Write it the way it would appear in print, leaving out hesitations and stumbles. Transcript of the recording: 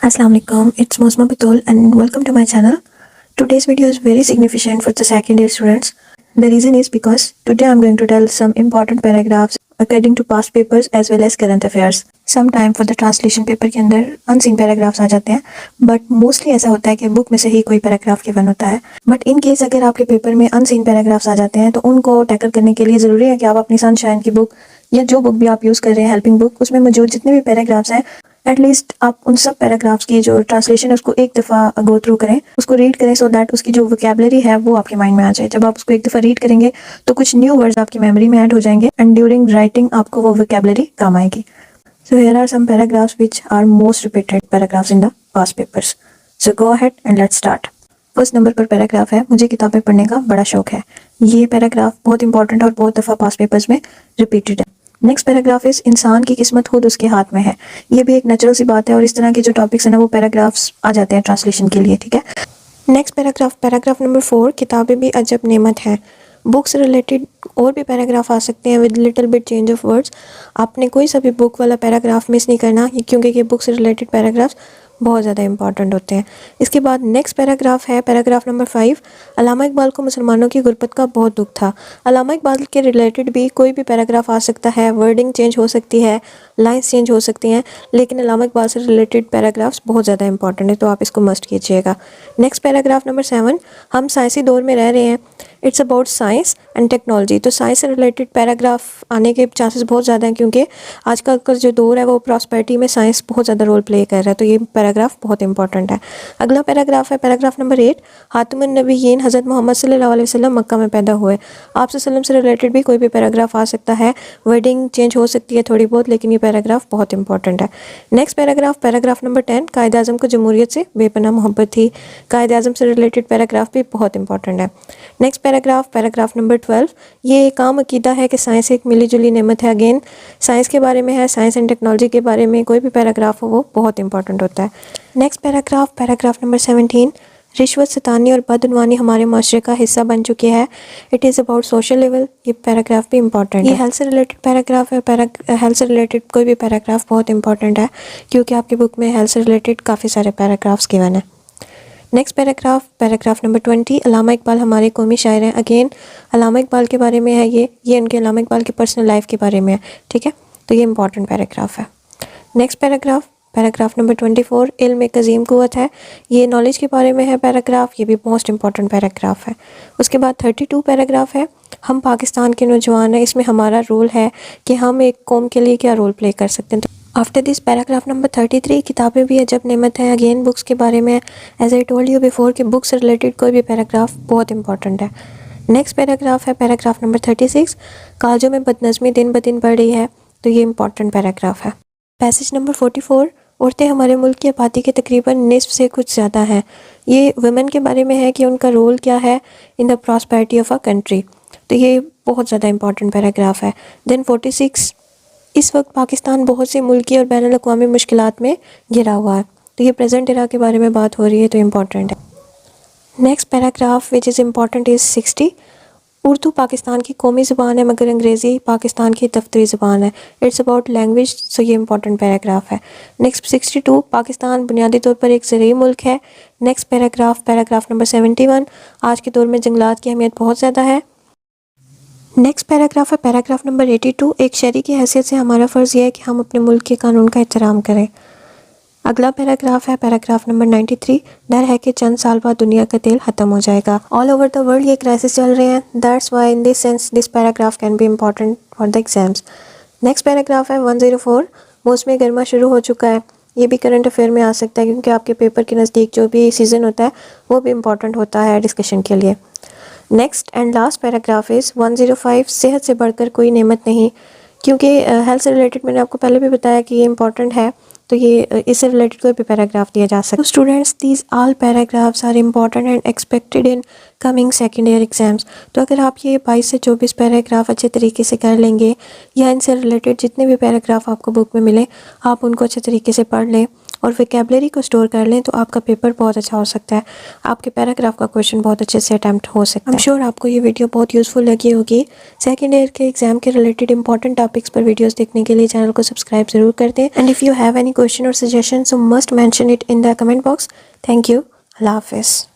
Assalamu alaikum, it's Mosma Batul and welcome to my channel. Today's video is very significant for the second year students. The reason is because today I'm going to tell some important paragraphs according to past papers as well as current affairs. Sometime for the translation paper के अंदर unseen paragraphs आ जाते हैं, but mostly ऐसा होता है कि book में से ही कोई paragraph given होता है. But in case अगर आपके पेपर में unseen paragraphs आ जाते हैं तो उनको टैकल करने के लिए ज़रूरी है कि आप अपनी सनशाइन की बुक या जो बुक भी आप यूज़ कर रहे हैं हेल्पिंग बुक, उसमें मौजूद जितने भी पैराग्राफ्स हैं एटलीस्ट आप उन सब पैराग्राफ्स की जो ट्रांसलेशन है उसको एक दफ़ा गो थ्रू करें, उसको रीड करें सो दैट उसकी जो वोकैबुलरी है वो आपके माइंड में आ जाए. जब आप उसको एक दफ़ा रीड करेंगे तो कुछ न्यू वर्ड्स आपकी मेमोरी में ऐड हो जाएंगे एंड ड्यूरिंग राइटिंग आपको वो वोकैबुलरी काम आएगी. So here are some paragraphs which are most repeated paragraphs in the past papers. So go ahead and let's start. First number पर पैराग्राफ है, मुझे किताबें पढ़ने का बड़ा शौक है. ये पैराग्राफ बहुत इंपॉर्टेंट और बहुत दफ़ा पास्ट पेपर्स में रिपीटेड है. नेक्स्ट पैराग्राफ इस इंसान की किस्मत खुद उसके हाथ में है. ये भी एक नेचुरल सी बात है और इस तरह के जो टॉपिक्स हैं ना वो पैराग्राफ्स आ जाते हैं ट्रांसलेशन के लिए. ठीक है. नेक्स्ट पैराग्राफ नंबर 4, किताबें भी अजब नेमत है. बुक से रिलेटेड और भी पैराग्राफ आ सकते हैं with little bit change of words. आपने कोई सा भी बुक वाला पैराग्राफ मिस नहीं करना क्योंकि ये बुक से रिलेटेड पैराग्राफ्स बहुत ज़्यादा इंपॉर्टेंट होते हैं. इसके बाद नेक्स्ट पैराग्राफ है पैराग्राफ नंबर 5. अल्लामा इकबाल को मुसलमानों की गुरबत का बहुत दुख था. अल्लामा इकबाल के रिलेटेड भी कोई भी पैराग्राफ आ सकता है, वर्डिंग चेंज हो सकती है, लाइंस चेंज हो सकती हैं, लेकिन अल्लामा इकबाल से रिलेटेड पैराग्राफ्स बहुत ज़्यादा इंपॉर्टेंट है तो आप इसको मस्ट कीजिएगा. नेक्स्ट पैराग्राफ नंबर 7, हम साइंसी दौर में रह रहे हैं. It's about science and technology. तो साइंस से रिलेटेड पैराग्राफ आने के चांसेस बहुत ज़्यादा हैं क्योंकि आजकल का जो दौर है वो प्रॉस्पेरिटी में साइंस बहुत ज़्यादा रोल प्ले कर रहा है, तो ये पैराग्राफ बहुत इंपॉर्टेंट है. अगला पैराग्राफ है पैराग्राफ नंबर 8, हातिमुन नबिय्यीन हज़रत मोहम्मद सल्लल्लाहु अलैहि वसल्लम मक्का में पैदा हुए. आप सल्लम से रिलेटेड भी कोई भी पैराग्राफ आ सकता है, वर्डिंग चेंज हो सकती है थोड़ी बहुत, लेकिन ये पैराग्राफ बहुत इंपॉर्टेंट है. नेक्स्ट पैराग्राफ नंबर 10, कायद आज़म को जमहूरियत से बेपनाह मोहब्बत थी. कायद आज़म से रिलेटेड पैराग्राफ भी बहुत इंपॉर्टेंट है. नेक्स्ट पैराग्राफ नंबर 12, ये एक आम अकीदा है कि साइंस एक मिली जुली नेमत है. अगेन साइंस के बारे में है, साइंस एंड टेक्नोलॉजी के बारे में कोई भी पैराग्राफ हो वो बहुत इंपॉर्टेंट होता है. नेक्स्ट पैराग्राफ नंबर 17, रिश्वत सतानी और बदउनवानी हमारे माशरे का हिस्सा बन चुकी है. It is about social level. ये पैराग्राफ भी इंपॉर्टेंट है. ये हेल्थ से रिलेटेड पैराग्राफ है. हेल्थ से रिलेटेड कोई भी पैराग्राफ बहुत इंपॉर्टेंट है क्योंकि आपकी बुक में हेल्थ से रिलेटेड काफ़ी सारे पैराग्राफ्स गिवन है. नेक्स्ट पैराग्राफ नंबर 20, अल्लामा इकबाल हमारे कौमी शायर हैं. अगेन अल्लामा इकबाल के बारे में है, ये उनके अल्लामा इकबाल की पर्सनल लाइफ के बारे में है. ठीक है, तो ये इंपॉर्टेंट पैराग्राफ है. नेक्स्ट पैराग्राफ नंबर 24, इल्म एक अजीम क़ुव्वत है. ये नॉलेज के बारे में है पैराग्राफ, ये भी मोस्ट इंपॉर्टेंट पैराग्राफ है. उसके बाद 32 पैराग्राफ है, हम पाकिस्तान के नौजवान हैं, इसमें हमारा रोल है कि हम एक कौम के लिए क्या रोल प्ले कर सकते हैं. आफ्टर दिस पैराग्राफ नंबर 33, किताबें भी अजब नेमत है. अगेन बुक्स के बारे में as I told you before कि बुक्स से रिलेटेड कोई भी पैराग्राफ बहुत इंपॉर्टेंट है. नेक्स्ट पैराग्राफ है पैराग्राफ नंबर 36, कॉलेजों में बदनज़मी दिन ब दिन बढ़ रही है. तो ये इंपॉर्टेंट पैराग्राफ है. पैसेज नंबर 44, औरतें हमारे मुल्क की आबादी के तकरीबन निस्फ से कुछ ज़्यादा हैं. ये वुमेन के बारे में है कि उनका रोल क्या है in the prosperity of a country. तो ये बहुत ज़्यादा इंपॉर्टेंट पैराग्राफ है. देन 46, इस वक्त पाकिस्तान बहुत सी मुल्की और बैनुल अक़वामी मुश्किलात में घिरा हुआ है. तो ये प्रेजेंट इरा के बारे में बात हो रही है तो इम्पॉर्टेंट है. Next paragraph which is important is 60, Urdu Pakistan की कौमी ज़ुबान है मगर अंग्रेज़ी पाकिस्तान की दफ्तरी ज़ुबान है. इट्स अबाउट लैंग्वेज, सो ये इंपॉर्टेंट पैराग्राफ है. नेक्स्ट 62, पाकिस्तान बुनियादी तौर पर एक ज़रूरी मुल्क है. नेक्स्ट पैराग्राफ नंबर 71, आज के दौर में जंगलात की अहमियत बहुत ज़्यादा है. नेक्स्ट पैराग्राफ है पैराग्राफ नंबर 82, एक शहरी की हैसियत से हमारा फ़र्ज़ यह है कि हम अपने मुल्क के कानून का एहतराम करें. अगला पैराग्राफ है पैराग्राफ नंबर 93, डर है कि चंद साल बाद दुनिया का तेल ख़त्म हो जाएगा. ऑल ओवर द वर्ल्ड ये क्राइसिस चल रहे हैं. That's why in this sense this paragraph can be important for the exams. Next paragraph है 104, मौसम गर्मा शुरू हो चुका है. ये भी करंट अफेयर में आ सकता है क्योंकि आपके पेपर के नज़दीक जो भी सीज़न होता है वो भी इम्पॉर्टेंट होता है डिस्कशन के लिए. Next and last paragraph is 105, सेहत से बढ़कर कोई नेमत नहीं. क्योंकि हेल्थ से रिलेटेड मैंने आपको पहले भी बताया कि ये इंपॉर्टेंट है तो ये इससे रिलेटेड कोई भी पैराग्राफ दिया जा सकता है. Students, these all paragraphs are important and expected in coming second year exams. तो अगर आप ये 22 से 24 पैराग्राफ अच्छे तरीके से कर लेंगे या इनसे रिलेटेड जितने भी पैराग्राफ आपको बुक में मिले आप उनको अच्छे तरीके से पढ़ लें और वोकैबुलरी को स्टोर कर लें तो आपका पेपर बहुत अच्छा हो सकता है, आपके पैराग्राफ का क्वेश्चन बहुत अच्छे से अटैम्प्ट हो सकता है। आई एम श्योर आपको ये वीडियो बहुत यूजफुल लगी होगी। सेकेंड ईयर के एग्जाम के रिलेटेड इंपॉर्टेंट टॉपिक्स पर वीडियोस देखने के लिए चैनल को सब्सक्राइब जरूर कर दें। And if you have any question और suggestion so must mention it in the comment box. Thank you. Allah हाफिज़।